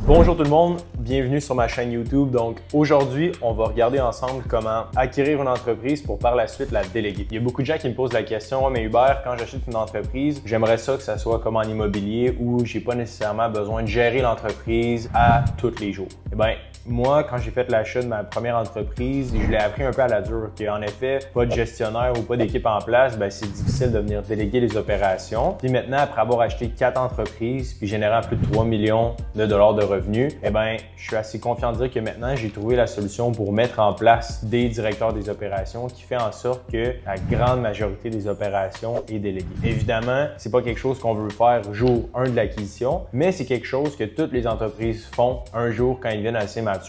Bonjour tout le monde, bienvenue sur ma chaîne YouTube. Donc aujourd'hui, on va regarder ensemble comment acquérir une entreprise pour par la suite la déléguer. Il y a beaucoup de gens qui me posent la question, mais Hubert, quand j'achète une entreprise, j'aimerais ça que ça soit comme en immobilier où j'ai pas nécessairement besoin de gérer l'entreprise à tous les jours. Eh bien, moi, quand j'ai fait l'achat de ma première entreprise, je l'ai appris un peu à la dure, qu'en effet, pas de gestionnaire ou pas d'équipe en place, c'est difficile de venir déléguer les opérations. Puis maintenant, après avoir acheté 4 entreprises puis générant plus de 3 millions de dollars de revenus, eh bien, je suis assez confiant de dire que maintenant, j'ai trouvé la solution pour mettre en place des directeurs des opérations qui fait en sorte que la grande majorité des opérations est déléguée. Évidemment, c'est pas quelque chose qu'on veut faire jour 1 de l'acquisition, mais c'est quelque chose que toutes les entreprises font un jour quand ils viennent assez mature.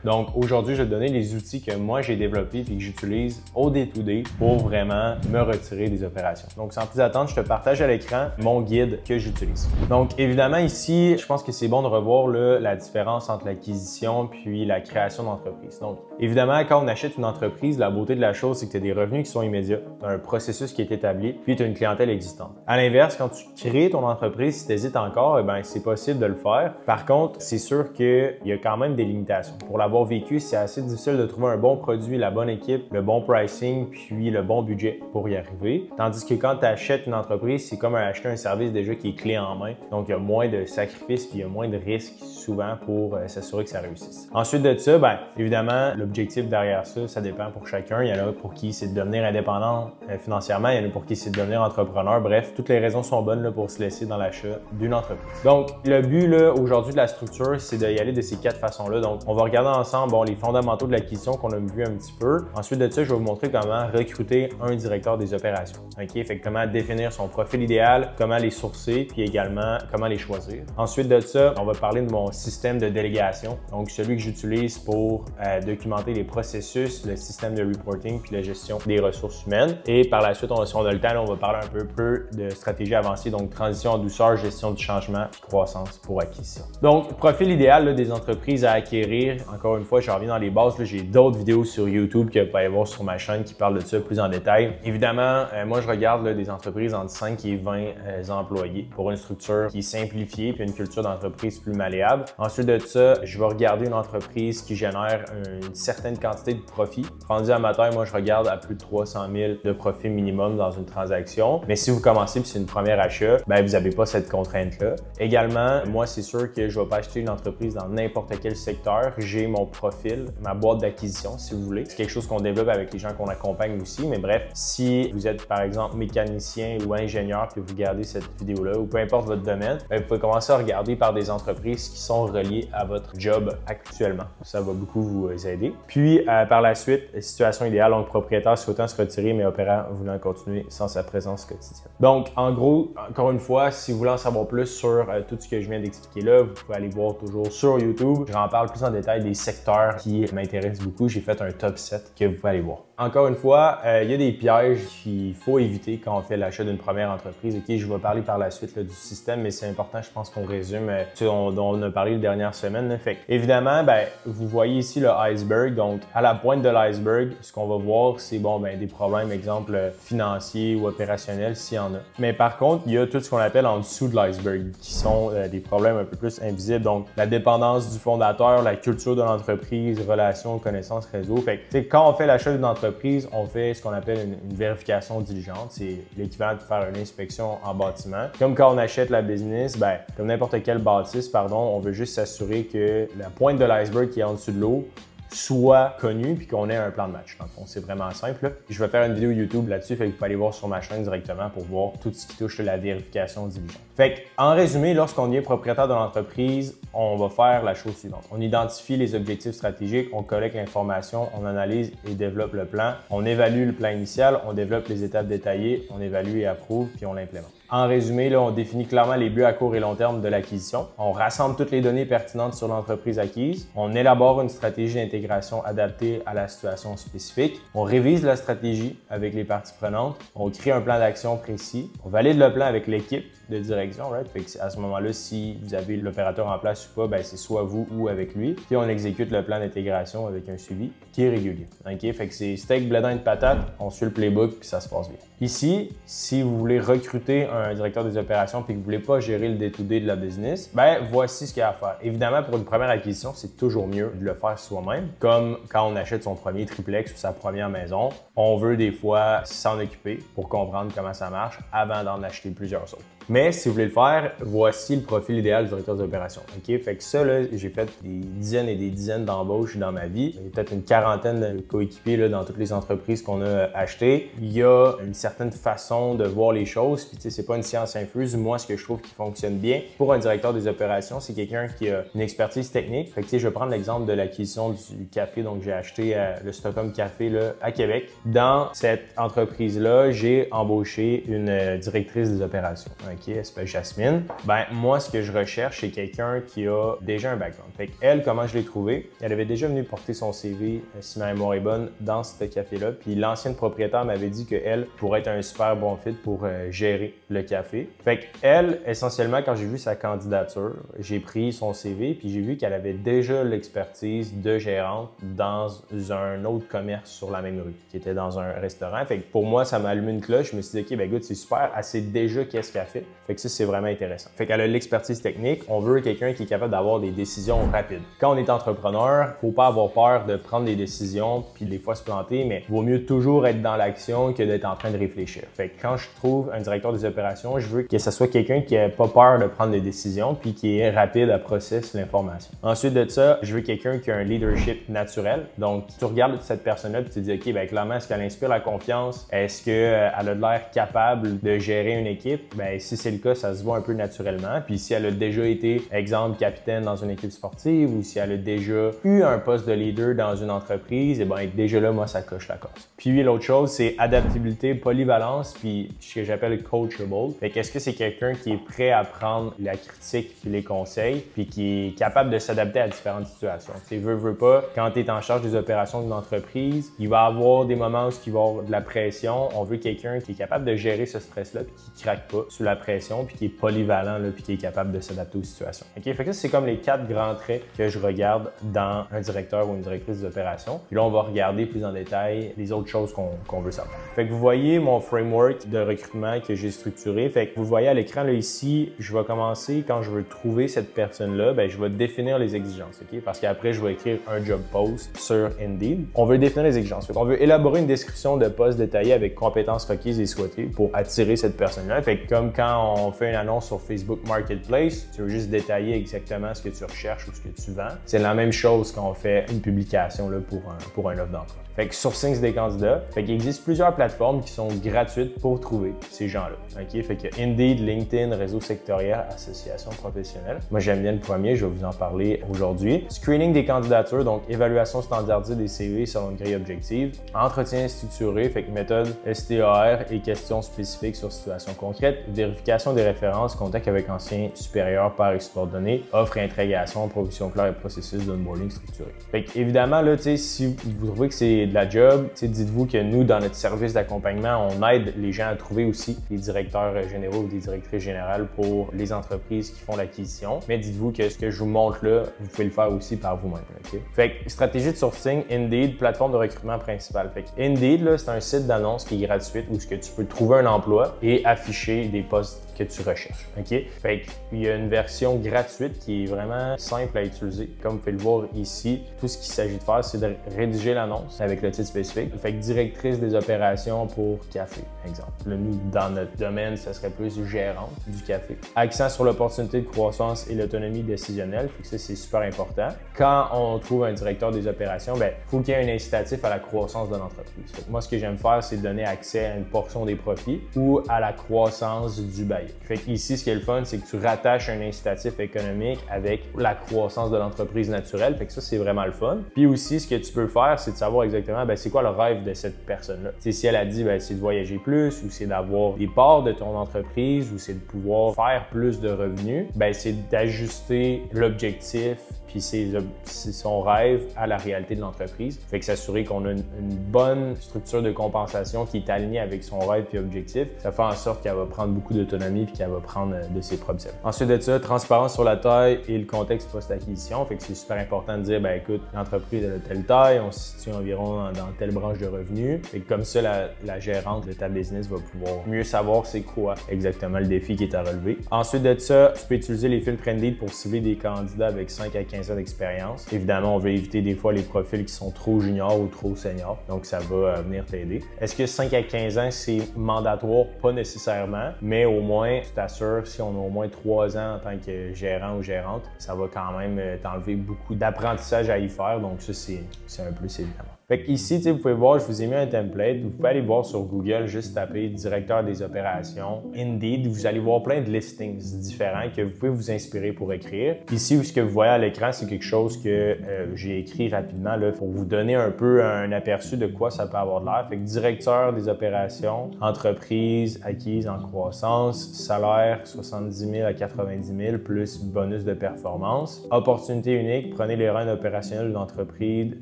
Donc aujourd'hui, je vais te donner les outils que moi j'ai développés et que j'utilise au day-to-day pour vraiment me retirer des opérations. Donc sans plus attendre, je te partage à l'écran mon guide que j'utilise. Donc évidemment ici, je pense que c'est bon de revoir la différence entre l'acquisition puis la création d'entreprise. Donc évidemment, quand on achète une entreprise, la beauté de la chose, c'est que tu as des revenus qui sont immédiats, tu as un processus qui est établi, puis tu as une clientèle existante. À l'inverse, quand tu crées ton entreprise, si tu hésites encore, c'est possible de le faire. Par contre, c'est sûr qu'il y a quand même des limitations. Pour l'avoir vécu, c'est assez difficile de trouver un bon produit, la bonne équipe, le bon pricing, puis le bon budget pour y arriver. Tandis que quand tu achètes une entreprise, c'est comme acheter un service déjà qui est clé en main. Donc, il y a moins de sacrifices puis il y a moins de risques souvent pour s'assurer que ça réussisse. Ensuite de ça, évidemment, l'objectif derrière ça, ça dépend pour chacun. Il y en a pour qui c'est de devenir indépendant financièrement, il y en a pour qui c'est de devenir entrepreneur. Bref, toutes les raisons sont bonnes pour se laisser dans l'achat d'une entreprise. Donc, le but aujourd'hui de la structure, c'est d'y aller de ces 4 façons-là. Donc, on va regarder ensemble les fondamentaux de l'acquisition qu'on a vu un petit peu. Ensuite de ça, je vais vous montrer comment recruter un directeur des opérations. OK? Fait que comment définir son profil idéal, comment les sourcer, puis également comment les choisir. Ensuite de ça, on va parler de mon système de délégation. Donc, celui que j'utilise pour documenter les processus, le système de reporting, puis la gestion des ressources humaines. Et par la suite, si on a le temps, on va parler un peu de stratégie avancée, donc transition en douceur, gestion du changement, puis croissance pour acquisition. Donc, profil idéal des entreprises à acquérir. Encore une fois, je reviens dans les bases. J'ai d'autres vidéos sur YouTube que vous pouvez aller voir sur ma chaîne qui parlent de ça plus en détail. Évidemment, moi, je regarde des entreprises entre 5 et 20 employés pour une structure qui est simplifiée puis une culture d'entreprise plus malléable. Ensuite de ça, je vais regarder une entreprise qui génère une certaine quantité de profit. Rendu à ma taille, moi, je regarde à plus de 300 000 de profit minimum dans une transaction. Mais si vous commencez puis c'est une première achat, vous n'avez pas cette contrainte-là. Également, moi, c'est sûr que je ne vais pas acheter une entreprise dans n'importe quel secteur. J'ai mon profil, ma boîte d'acquisition, si vous voulez. C'est quelque chose qu'on développe avec les gens qu'on accompagne aussi. Mais bref, si vous êtes, par exemple, mécanicien ou ingénieur que vous regardez cette vidéo-là, ou peu importe votre domaine, vous pouvez commencer à regarder par des entreprises qui sont reliées à votre job actuellement. Ça va beaucoup vous aider. Puis, par la suite, situation idéale, donc propriétaire souhaitant se retirer, mais opérant voulant continuer sans sa présence quotidienne. Donc, en gros, encore une fois, si vous voulez en savoir plus sur tout ce que je viens d'expliquer là, vous pouvez aller voir toujours sur YouTube. J'en parle plus en détail des secteurs qui m'intéressent beaucoup. J'ai fait un top 7 que vous pouvez aller voir. Encore une fois, il y a des pièges qu'il faut éviter quand on fait l'achat d'une première entreprise. OK, je vais parler par la suite du système, mais c'est important, je pense qu'on résume ce dont on a parlé les dernières semaines. Fait évidemment, vous voyez ici le iceberg. Donc, à la pointe de l'iceberg, ce qu'on va voir, c'est des problèmes, exemple, financiers ou opérationnels, s'il y en a. Mais par contre, il y a tout ce qu'on appelle en dessous de l'iceberg, qui sont des problèmes un peu plus invisibles. Donc, la dépendance du fondateur, la culture de l'entreprise, relations, connaissances, réseau. Fait que, quand on fait l'achat d'une entreprise, on fait ce qu'on appelle une vérification diligente. C'est l'équivalent de faire une inspection en bâtiment. Comme quand on achète la business, comme n'importe quelle bâtisse, on veut juste s'assurer que la pointe de l'iceberg qui est en dessous de l'eau soit connu puis qu'on ait un plan de match. Dans le fond, c'est vraiment simple. Je vais faire une vidéo YouTube là-dessus, fait que vous pouvez aller voir sur ma chaîne directement pour voir tout ce qui touche à la vérification diligente. Fait en résumé, lorsqu'on devient propriétaire de l'entreprise, on va faire la chose suivante. On identifie les objectifs stratégiques, on collecte l'information, on analyse et développe le plan, on évalue le plan initial, on développe les étapes détaillées, on évalue et approuve puis on l'implémente. En résumé, là, on définit clairement les buts à court et long terme de l'acquisition. On rassemble toutes les données pertinentes sur l'entreprise acquise. On élabore une stratégie d'intégration adaptée à la situation spécifique. On révise la stratégie avec les parties prenantes. On crée un plan d'action précis. On valide le plan avec l'équipe de direction, right? Fait que à ce moment-là, si vous avez l'opérateur en place ou pas, c'est soit vous ou avec lui. Puis on exécute le plan d'intégration avec un suivi qui est régulier. OK? Fait que c'est steak, blé d'Inde, patate, on suit le playbook puis ça se passe bien. Ici, si vous voulez recruter un un directeur des opérations et que vous ne voulez pas gérer le day-to-day de la business, ben voici ce qu'il y a à faire. Évidemment, pour une première acquisition, c'est toujours mieux de le faire soi-même. Comme quand on achète son premier triplex ou sa première maison, on veut des fois s'en occuper pour comprendre comment ça marche avant d'en acheter plusieurs autres. Mais si vous voulez le faire, voici le profil idéal du directeur des opérations. OK? Fait que ça, là, j'ai fait des dizaines et des dizaines d'embauches dans ma vie. Il y a peut-être une quarantaine de coéquipiers là, dans toutes les entreprises qu'on a achetées. Il y a une certaine façon de voir les choses. Puis, tu sais, c'est pas une science infuse. Moi, ce que je trouve qui fonctionne bien pour un directeur des opérations, c'est quelqu'un qui a une expertise technique. Fait que, tu sais, je vais prendre l'exemple de l'acquisition du café. Donc, j'ai acheté le Stockholm Café là, à Québec. Dans cette entreprise-là, j'ai embauché une directrice des opérations. OK, elle s'appelle Jasmine. Ben, moi, ce que je recherche, c'est quelqu'un qui a déjà un background. Fait qu'elle, comment je l'ai trouvée? Elle avait déjà venu porter son CV, si ma mémoire est bonne, dans ce café-là. Puis l'ancienne propriétaire m'avait dit qu'elle pourrait être un super bon fit pour gérer le café. Fait qu'elle, essentiellement, quand j'ai vu sa candidature, j'ai pris son CV puis j'ai vu qu'elle avait déjà l'expertise de gérante dans un autre commerce sur la même rue, qui était dans un restaurant. Fait que pour moi, ça m'a allumé une cloche. Je me suis dit, OK, ben écoute, c'est super. Elle sait déjà qu'est-ce qu'elle fait. Fait que ça, c'est vraiment intéressant. Fait qu'elle a l'expertise technique. On veut quelqu'un qui est capable d'avoir des décisions rapides. Quand on est entrepreneur, faut pas avoir peur de prendre des décisions puis des fois se planter, mais vaut mieux toujours être dans l'action que d'être en train de réfléchir. Fait que quand je trouve un directeur des opérations, je veux que ce soit quelqu'un qui n'a pas peur de prendre des décisions puis qui est rapide à processer l'information. Ensuite de ça, je veux quelqu'un qui a un leadership naturel. Donc, tu regardes cette personne-là puis tu te dis, OK, ben clairement, est-ce qu'elle inspire la confiance? Est-ce qu'elle a de l'air capable de gérer une équipe? Ben, si c'est le cas, ça se voit un peu naturellement. Puis si elle a déjà été, exemple, capitaine dans une équipe sportive ou si elle a déjà eu un poste de leader dans une entreprise, et ben déjà là, moi, ça coche la case. Puis l'autre chose, c'est adaptabilité, polyvalence, puis ce que j'appelle coachable. Fait qu'est-ce que c'est quelqu'un qui est prêt à prendre la critique puis les conseils, puis qui est capable de s'adapter à différentes situations. Tu sais, veut pas, quand tu es en charge des opérations d'une entreprise, il va y avoir des moments où il va y avoir de la pression. On veut quelqu'un qui est capable de gérer ce stress-là, puis qui craque pas sous la pression, puis qui est polyvalent, là, puis qui est capable de s'adapter aux situations. OK? Fait que ça, c'est comme les 4 grands traits que je regarde dans un directeur ou une directrice des opérations. Puis là, on va regarder plus en détail les autres choses qu'on veut savoir. Fait que vous voyez mon framework de recrutement que j'ai structuré. Fait que vous voyez à l'écran, là, ici, je vais commencer quand je veux trouver cette personne-là, ben, je vais définir les exigences, OK? Parce qu'après, je vais écrire un job post sur Indeed. On veut définir les exigences. Fait qu'on veut élaborer une description de poste détaillée avec compétences requises et souhaitées pour attirer cette personne-là. Fait que comme quand on fait une annonce sur Facebook Marketplace, tu veux juste détailler exactement ce que tu recherches ou ce que tu vends. C'est la même chose quand on fait une publication là, pour un offre d'emploi. Fait que sourcing des candidats. Fait qu'il existe plusieurs plateformes qui sont gratuites pour trouver ces gens-là. OK? Fait que Indeed, LinkedIn, réseau sectoriel, association professionnelle. Moi, j'aime bien le premier, je vais vous en parler aujourd'hui. Screening des candidatures, donc évaluation standardisée des CV selon une grille objective. Entretien structuré, fait que méthode STAR et questions spécifiques sur situation concrète. Vérification des références, contact avec anciens supérieurs, pairs et subordonnés. Offre et intégration, provision claire et processus d'onboarding structuré. Fait que évidemment, là, tu sais, si vous trouvez que c'est de la job, dites-vous que nous, dans notre service d'accompagnement, on aide les gens à trouver aussi des directeurs généraux ou des directrices générales pour les entreprises qui font l'acquisition. Mais dites-vous que ce que je vous montre là, vous pouvez le faire aussi par vous-même. Okay? Fait que stratégie de sourcing, Indeed, plateforme de recrutement principale. Fait que Indeed, là, c'est un site d'annonce qui est gratuit où tu peux trouver un emploi et afficher des postes que tu recherches. OK? Fait qu'il y a une version gratuite qui est vraiment simple à utiliser. Comme vous pouvez le voir ici, tout ce qu'il s'agit de faire, c'est de rédiger l'annonce avec le titre spécifique. Fait que directrice des opérations pour café, exemple. Là, nous, dans notre domaine, ça serait plus gérante du café. Accent sur l'opportunité de croissance et l'autonomie décisionnelle. Fait que ça, c'est super important. Quand on trouve un directeur des opérations, ben, faut qu'il y ait un incitatif à la croissance de l'entreprise. Moi, ce que j'aime faire, c'est donner accès à une portion des profits ou à la croissance du bail. Fait qu'ici, ce qui est le fun, c'est que tu rattaches un incitatif économique avec la croissance de l'entreprise naturelle. Fait que ça, c'est vraiment le fun. Puis aussi, ce que tu peux faire, c'est de savoir exactement c'est quoi le rêve de cette personne-là. Si elle a dit c'est de voyager plus ou c'est d'avoir des parts de ton entreprise ou c'est de pouvoir faire plus de revenus, c'est d'ajuster l'objectif puis c'est son rêve à la réalité de l'entreprise. Fait que s'assurer qu'on a une bonne structure de compensation qui est alignée avec son rêve et objectif, ça fait en sorte qu'elle va prendre beaucoup d'autonomie puis qu'elle va prendre de ses propres ailes. Ensuite de ça, transparence sur la taille et le contexte post-acquisition. Fait que c'est super important de dire, ben écoute, l'entreprise a telle taille, on se situe environ dans telle branche de revenus. Et comme ça, la gérante de ta business va pouvoir mieux savoir c'est quoi exactement le défi qui est à relever. Ensuite de ça, tu peux utiliser les filtres Indeed pour cibler des candidats avec 5 à 15 ans d'expérience. Évidemment, on veut éviter des fois les profils qui sont trop juniors ou trop seniors. Donc, ça va venir t'aider. Est-ce que 5 à 15 ans, c'est mandatoire? Pas nécessairement, mais au moins, tu t'assures, si on a au moins 3 ans en tant que gérant ou gérante, ça va quand même t'enlever beaucoup d'apprentissage à y faire. Donc, ça, c'est un plus évidemment. Fait que ici, vous pouvez voir, je vous ai mis un template. Vous pouvez aller voir sur Google, juste taper directeur des opérations, Indeed. Vous allez voir plein de listings différents que vous pouvez vous inspirer pour écrire. Ici, ce que vous voyez à l'écran, c'est quelque chose que j'ai écrit rapidement là, pour vous donner un peu un aperçu de quoi ça peut avoir de l'air. Fait que directeur des opérations, entreprise acquise en croissance, salaire 70 000 à 90 000 plus bonus de performance. Opportunité unique, prenez les rênes opérationnels d'une entreprise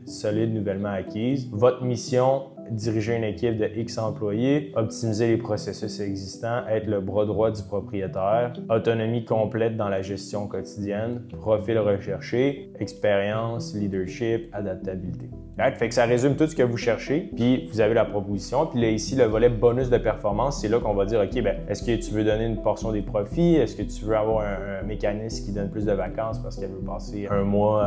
solide nouvellement acquise. Votre mission, diriger une équipe de X employés, optimiser les processus existants, être le bras droit du propriétaire, autonomie complète dans la gestion quotidienne, profil recherché, expérience, leadership, adaptabilité. Fait que ça résume tout ce que vous cherchez, puis vous avez la proposition. Puis là, ici, le volet bonus de performance, c'est là qu'on va dire, OK, ben, est-ce que tu veux donner une portion des profits? Est-ce que tu veux avoir un mécanisme qui donne plus de vacances parce qu'elle veut passer un mois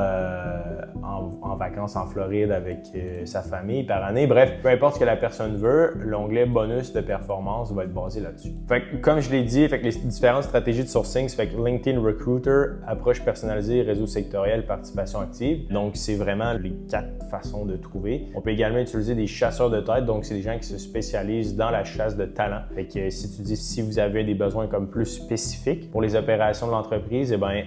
en vacances en Floride avec sa famille par année? Bref, peu importe ce que la personne veut, l'onglet bonus de performance va être basé là-dessus. Fait que, comme je l'ai dit, fait que les différentes stratégies de sourcing, c'est fait que LinkedIn Recruiter, approche personnalisée, réseau sectoriel, participation active. Donc, c'est vraiment les 4 façons de trouver. On peut également utiliser des chasseurs de tête, donc c'est des gens qui se spécialisent dans la chasse de talent. Fait que si tu dis si vous avez des besoins comme plus spécifiques pour les opérations de l'entreprise, eh bien,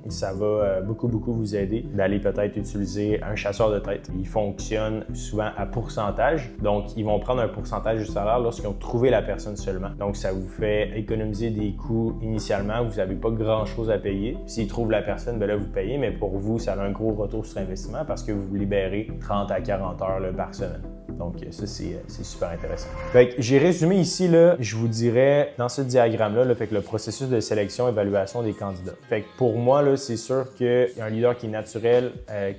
ça va beaucoup vous aider d'aller peut-être utiliser un chasseur de tête. Il fonctionne souvent à pourcentage, donc ils vont prendre un pourcentage du salaire lorsqu'ils ont trouvé la personne seulement. Donc ça vous fait économiser des coûts initialement, vous n'avez pas grand-chose à payer. S'ils trouvent la personne, ben là vous payez, mais pour vous, ça a un gros retour sur investissement parce que vous vous libérez 30 à 40 heures là, par semaine. Donc ça, c'est super intéressant. Fait que j'ai résumé ici, là, je vous dirais, dans ce diagramme-là, fait que le processus de sélection, évaluation des candidats. Fait que pour moi, là, c'est sûr qu'un leader qui est naturel,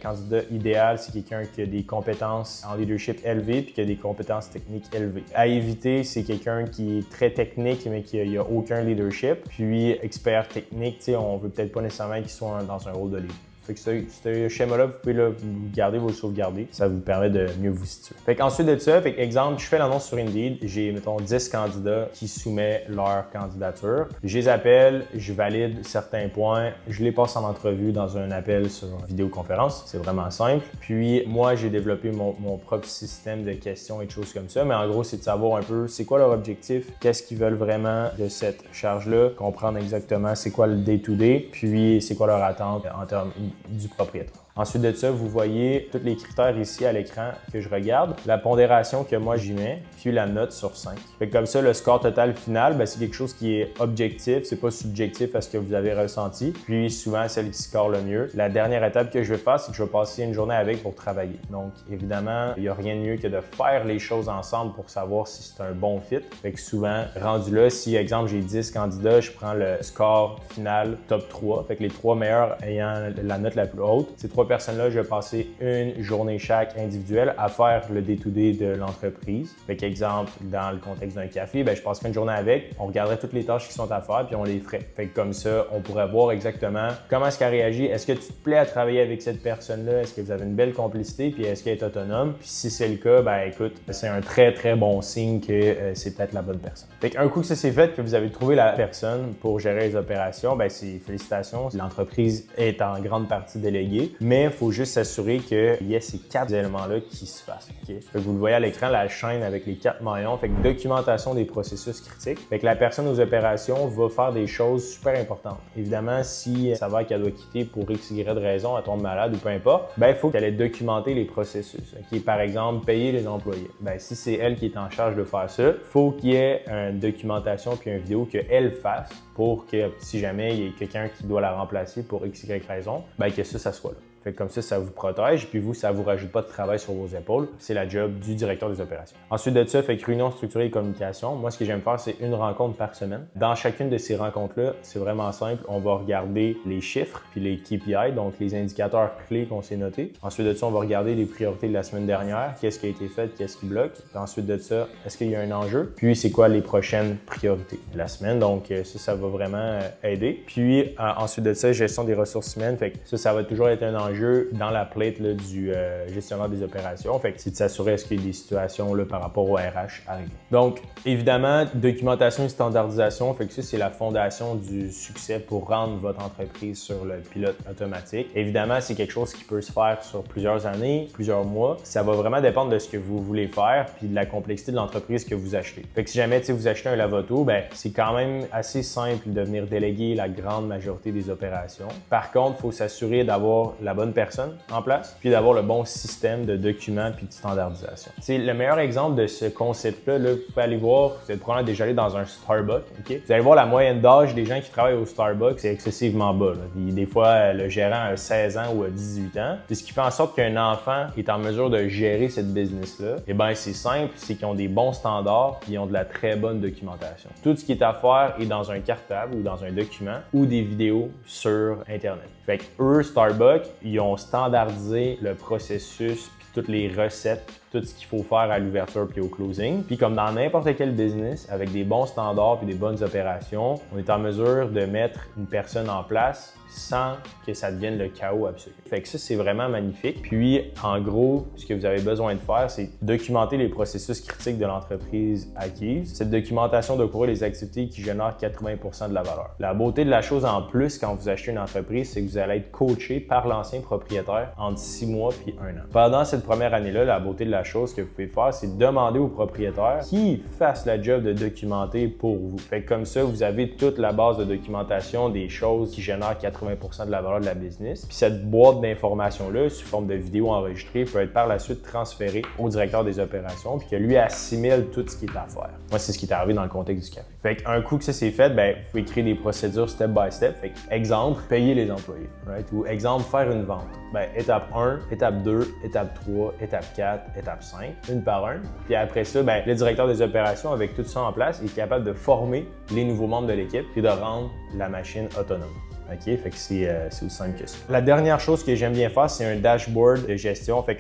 candidat idéal, c'est quelqu'un qui a des compétences en leadership élevées puis qui a des compétences techniques élevées. À éviter, c'est quelqu'un qui est très technique, mais qui n'a aucun leadership. Puis expert technique, on veut peut-être pas nécessairement qu'il soit dans un rôle de leader. Fait que ce schéma-là, vous pouvez le garder, vous le sauvegarder. Ça vous permet de mieux vous situer. Fait qu'ensuite de ça, fait exemple, je fais l'annonce sur Indeed. J'ai, mettons, 10 candidats qui soumettent leur candidature. Je les appelle, je valide certains points, je les passe en entrevue dans un appel sur une vidéoconférence. C'est vraiment simple. Puis, moi, j'ai développé mon propre système de questions et de choses comme ça. Mais en gros, c'est de savoir un peu c'est quoi leur objectif, qu'est-ce qu'ils veulent vraiment de cette charge-là, comprendre exactement c'est quoi le day-to-day, puis c'est quoi leur attente en termes du propriétaire. Ensuite de ça, vous voyez tous les critères ici à l'écran que je regarde, la pondération que moi j'y mets, puis la note sur 5. Fait que comme ça, le score total final, c'est quelque chose qui est objectif, c'est pas subjectif à ce que vous avez ressenti. Puis souvent, celle qui score le mieux. La dernière étape que je vais faire, c'est que je vais passer une journée avec pour travailler. Donc évidemment, il n'y a rien de mieux que de faire les choses ensemble pour savoir si c'est un bon fit. Fait que souvent, rendu là, si exemple j'ai 10 candidats, je prends le score final top 3. Fait que les 3 meilleurs ayant la note la plus haute. Ces 3 personnes-là, je vais passer une journée chaque individuelle à faire le day-to-day de l'entreprise. Fait qu'exemple, dans le contexte d'un café, je passerai une journée avec, on regarderait toutes les tâches qui sont à faire puis on les ferait. Fait que comme ça, on pourrait voir exactement comment est-ce qu'elle réagit. Est-ce que tu te plais à travailler avec cette personne-là? Est-ce que vous avez une belle complicité? Puis est-ce qu'elle est autonome? Puis si c'est le cas, écoute, c'est un très bon signe que c'est peut-être la bonne personne. Fait qu'un coup que ça s'est fait, que vous avez trouvé la personne pour gérer les opérations, c'est félicitations. L'entreprise est en grande partie déléguée, mais il faut juste s'assurer qu'il y ait ces 4 éléments-là qui se fassent. Okay? Fait que vous le voyez à l'écran, la chaîne avec les 4 maillons. Fait que documentation des processus critiques. Fait que la personne aux opérations va faire des choses super importantes. Évidemment, si ça va qu'elle doit quitter pour X, Y raison, elle tombe malade ou peu importe, il faut qu'elle ait documenté les processus. Okay? Par exemple, payer les employés. Si c'est elle qui est en charge de faire ça, il faut qu'il y ait une documentation puis une vidéo qu'elle fasse pour que si jamais il y a quelqu'un qui doit la remplacer pour X, Y raison, ben que ça soit là. Fait que comme ça vous protège, puis vous, ça vous rajoute pas de travail sur vos épaules. C'est la job du directeur des opérations. Ensuite de ça, fait que réunion structurée et communication. Moi, ce que j'aime faire, c'est une rencontre par semaine. Dans chacune de ces rencontres-là, c'est vraiment simple. On va regarder les chiffres, puis les KPI, donc les indicateurs clés qu'on s'est notés. Ensuite de ça, on va regarder les priorités de la semaine dernière. Qu'est-ce qui a été fait, qu'est-ce qui bloque. Puis ensuite de ça, est-ce qu'il y a un enjeu? Puis c'est quoi les prochaines priorités de la semaine? Donc ça va vraiment aider. Puis ensuite de ça, gestion des ressources humaines. Fait que ça va toujours être un enjeu dans la plate là, du gestionnaire des opérations. Fait que c'est de s'assurer est-ce qu'il y a des situations là, par rapport au RH à régler. Donc, évidemment, documentation et standardisation, fait que ça, c'est la fondation du succès pour rendre votre entreprise sur le pilote automatique. Évidemment, c'est quelque chose qui peut se faire sur plusieurs années, plusieurs mois. Ça va vraiment dépendre de ce que vous voulez faire puis de la complexité de l'entreprise que vous achetez. Fait que si jamais vous achetez un lave-auto, ben c'est quand même assez simple de venir déléguer la grande majorité des opérations. Par contre, il faut s'assurer d'avoir la bonne personne en place, puis d'avoir le bon système de documents puis de standardisation. T'sais, le meilleur exemple de ce concept-là, là, vous pouvez aller voir, vous êtes probablement déjà allé dans un Starbucks, ok? Vous allez voir la moyenne d'âge des gens qui travaillent au Starbucks, c'est excessivement bas. Là. Puis, des fois, le gérant a 16 ans ou a 18 ans. Puis, ce qui fait en sorte qu'un enfant est en mesure de gérer cette business-là, eh bien, c'est simple, c'est qu'ils ont des bons standards puis ils ont de la très bonne documentation. Tout ce qui est à faire est dans un cartable ou dans un document ou des vidéos sur Internet. Fait que eux, Starbucks, ils ont standardisé le processus puis toutes les recettes, tout ce qu'il faut faire à l'ouverture puis au closing. Puis comme dans n'importe quel business, avec des bons standards puis des bonnes opérations, on est en mesure de mettre une personne en place sans que ça devienne le chaos absolu. Fait que ça, c'est vraiment magnifique. Puis, en gros, ce que vous avez besoin de faire, c'est documenter les processus critiques de l'entreprise acquise. Cette documentation doit couvrir les activités qui génèrent 80% de la valeur. La beauté de la chose en plus, quand vous achetez une entreprise, c'est que vous allez être coaché par l'ancien propriétaire entre 6 mois puis 1 an. Pendant cette première année-là, la beauté de la chose que vous pouvez faire, c'est demander au propriétaire qu'il fasse la job de documenter pour vous. Fait que comme ça, vous avez toute la base de documentation des choses qui génèrent 80% de la valeur de la business. Puis cette boîte d'informations-là, sous forme de vidéo enregistrée, peut être par la suite transférée au directeur des opérations puis que lui assimile tout ce qui est à faire. Moi, c'est ce qui est arrivé dans le contexte du café. Fait qu'un coup que ça c'est fait, ben, vous pouvez créer des procédures step by step. Fait que, exemple, payer les employés, right? Ou exemple, faire une vente. Ben, étape 1, étape 2, étape 3, étape 4, étape 5, une par un. Puis après ça, ben, le directeur des opérations, avec tout ça en place, est capable de former les nouveaux membres de l'équipe et de rendre la machine autonome. OK? Fait que c'est aussi simple que ça. La dernière chose que j'aime bien faire, c'est un dashboard de gestion, fait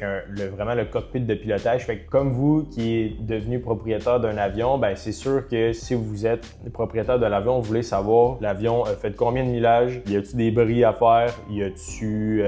vraiment le cockpit de pilotage. Fait que comme vous qui êtes devenu propriétaire d'un avion, ben c'est sûr que si vous êtes propriétaire de l'avion, vous voulez savoir l'avion fait combien de millage, y a-t-il des bris à faire, y a-t-il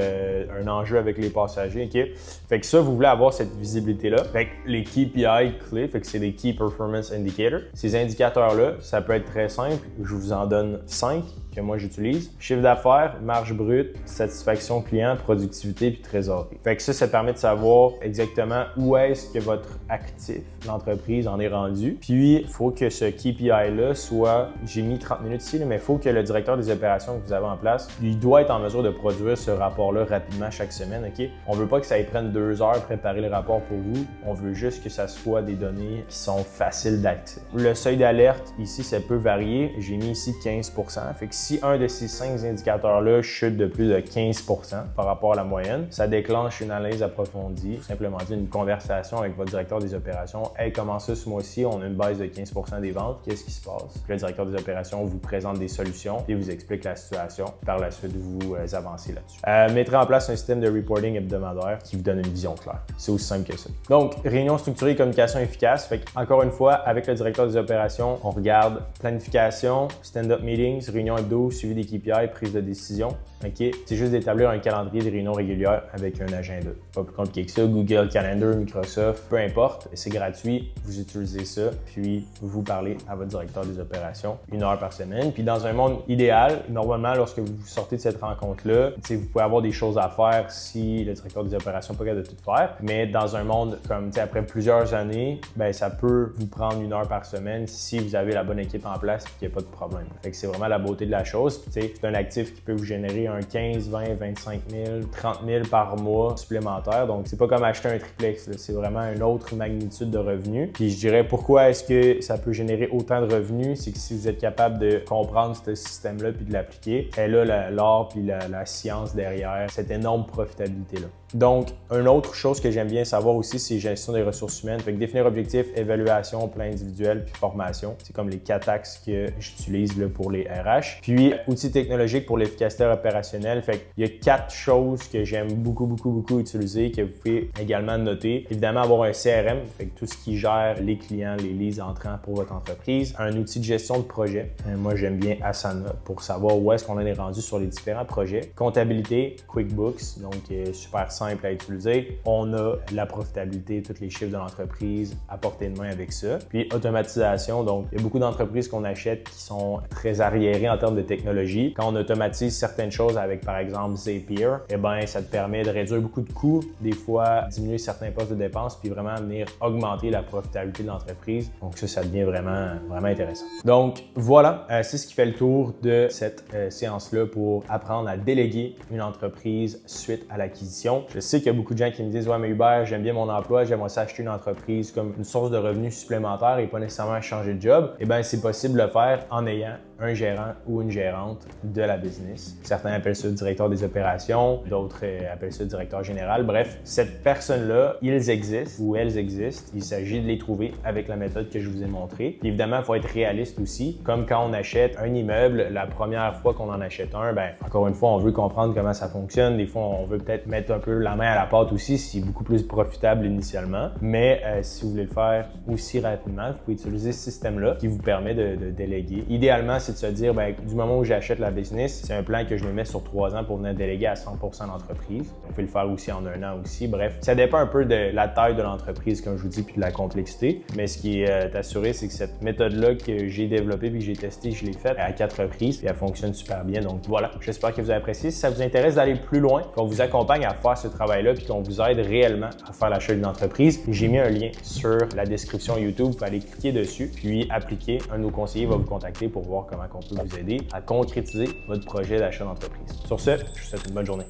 un enjeu avec les passagers, OK? Fait que ça, vous voulez avoir cette visibilité-là. Fait que les KPI clés, fait que c'est les Key Performance Indicators. Ces indicateurs-là, ça peut être très simple. Je vous en donne 5 que moi j'utilise. Chiffre d'affaires, marge brute, satisfaction client, productivité puis trésorerie. Fait que ça permet de savoir exactement où est-ce que votre actif, l'entreprise, en est rendu. Puis, il faut que ce KPI-là soit, j'ai mis 30 minutes ici, mais il faut que le directeur des opérations que vous avez en place, il doit être en mesure de produire ce rapport-là rapidement chaque semaine, OK? On veut pas que ça y prenne 2 heures préparer le rapport pour vous. On veut juste que ça soit des données qui sont faciles d'accès. Le seuil d'alerte, ici, ça peut varier. J'ai mis ici 15%. Fait que si un de ces 5 indicateurs-là chute de plus de 15% par rapport à la moyenne, ça déclenche une analyse approfondie, simplement dit une conversation avec votre directeur des opérations. Hey, comment ça ce mois-ci, on a une baisse de 15% des ventes, qu'est-ce qui se passe? Puis le directeur des opérations vous présente des solutions et vous explique la situation. Par la suite, vous avancez là-dessus. Mettrez en place un système de reporting hebdomadaire qui vous donne une vision claire. C'est aussi simple que ça. Donc, réunion structurée et communication efficace. Fait encore une fois, avec le directeur des opérations, on regarde planification, stand-up meetings, réunion hebdo, suivi des KPI, prise de décision. OK? C'est juste d'établir un calendrier de réunions régulières avec un agenda. Pas plus compliqué que ça. Google Calendar, Microsoft, peu importe. C'est gratuit. Vous utilisez ça. Puis, vous parlez à votre directeur des opérations 1 heure par semaine. Puis, dans un monde idéal, normalement, lorsque vous sortez de cette rencontre-là, vous pouvez avoir des choses à faire si le directeur des opérations n'est pas capable de tout faire. Mais dans un monde comme après plusieurs années, ben, ça peut vous prendre 1 heure par semaine si vous avez la bonne équipe en place et qu'il n'y a pas de problème. Fait que c'est vraiment la beauté de la chose. C'est un actif qui peut vous générer un 15, 20, 25 000, 30 000 par mois supplémentaire. Donc, c'est pas comme acheter un triplex, c'est vraiment une autre magnitude de revenus. Puis je dirais pourquoi est-ce que ça peut générer autant de revenus, c'est que si vous êtes capable de comprendre ce système-là puis de l'appliquer, elle a l'art puis la science derrière cette énorme profitabilité-là. Donc, une autre chose que j'aime bien savoir aussi, c'est gestion des ressources humaines. Fait que définir objectifs, évaluation, plan individuel, puis formation. C'est comme les 4 axes que j'utilise pour les RH. Puis, outils technologiques pour l'efficacité opérationnelle. Fait qu'il y a 4 choses que j'aime beaucoup utiliser, que vous pouvez également noter. Évidemment, avoir un CRM, fait que tout ce qui gère les clients, les leads entrants pour votre entreprise. Un outil de gestion de projet. Moi, j'aime bien Asana pour savoir où est-ce qu'on en est rendu sur les différents projets. Comptabilité, QuickBooks, donc super simple à utiliser. On a la profitabilité, tous les chiffres de l'entreprise à portée de main avec ça. Puis automatisation, donc il y a beaucoup d'entreprises qu'on achète qui sont très arriérées en termes de technologie. Quand on automatise certaines choses avec par exemple Zapier, eh bien ça te permet de réduire beaucoup de coûts, des fois diminuer certains postes de dépenses puis vraiment venir augmenter la profitabilité de l'entreprise. Donc ça devient vraiment intéressant. Donc voilà, c'est ce qui fait le tour de cette séance-là pour apprendre à déléguer une entreprise suite à l'acquisition. Je sais qu'il y a beaucoup de gens qui me disent « Ouais, mais Hubert, j'aime bien mon emploi, j'aimerais ça acheter une entreprise comme une source de revenus supplémentaire et pas nécessairement changer de job. » Eh bien, c'est possible de le faire en ayant un gérant ou une gérante de la business. Certains appellent ça directeur des opérations, d'autres appellent ça directeur général. Bref, cette personne-là, ils existent ou elles existent. Il s'agit de les trouver avec la méthode que je vous ai montrée. Puis évidemment, il faut être réaliste aussi. Comme quand on achète un immeuble, la première fois qu'on en achète un, ben encore une fois, on veut comprendre comment ça fonctionne. Des fois, on veut peut-être mettre un peu la main à la pâte aussi, c'est beaucoup plus profitable initialement. Mais si vous voulez le faire aussi rapidement, vous pouvez utiliser ce système-là qui vous permet de déléguer. Idéalement, c'est de se dire, ben, du moment où j'achète la business, c'est un plan que je me mets sur 3 ans pour venir déléguer à 100% l'entreprise. On peut le faire aussi en 1 an aussi. Bref, ça dépend un peu de la taille de l'entreprise, comme je vous dis, puis de la complexité. Mais ce qui est assuré, c'est que cette méthode-là que j'ai développée puis que j'ai testée, je l'ai faite à 4 reprises et elle fonctionne super bien. Donc voilà, j'espère que vous avez apprécié. Si ça vous intéresse d'aller plus loin, qu'on vous accompagne à faire ce travail-là puis qu'on vous aide réellement à faire l'achat d'une entreprise, j'ai mis un lien sur la description YouTube. Vous pouvez aller cliquer dessus puis appliquer. Un de nos conseillers va vous contacter pour voir comment on peut vous aider à concrétiser votre projet d'achat d'entreprise. Sur ce, je vous souhaite une bonne journée.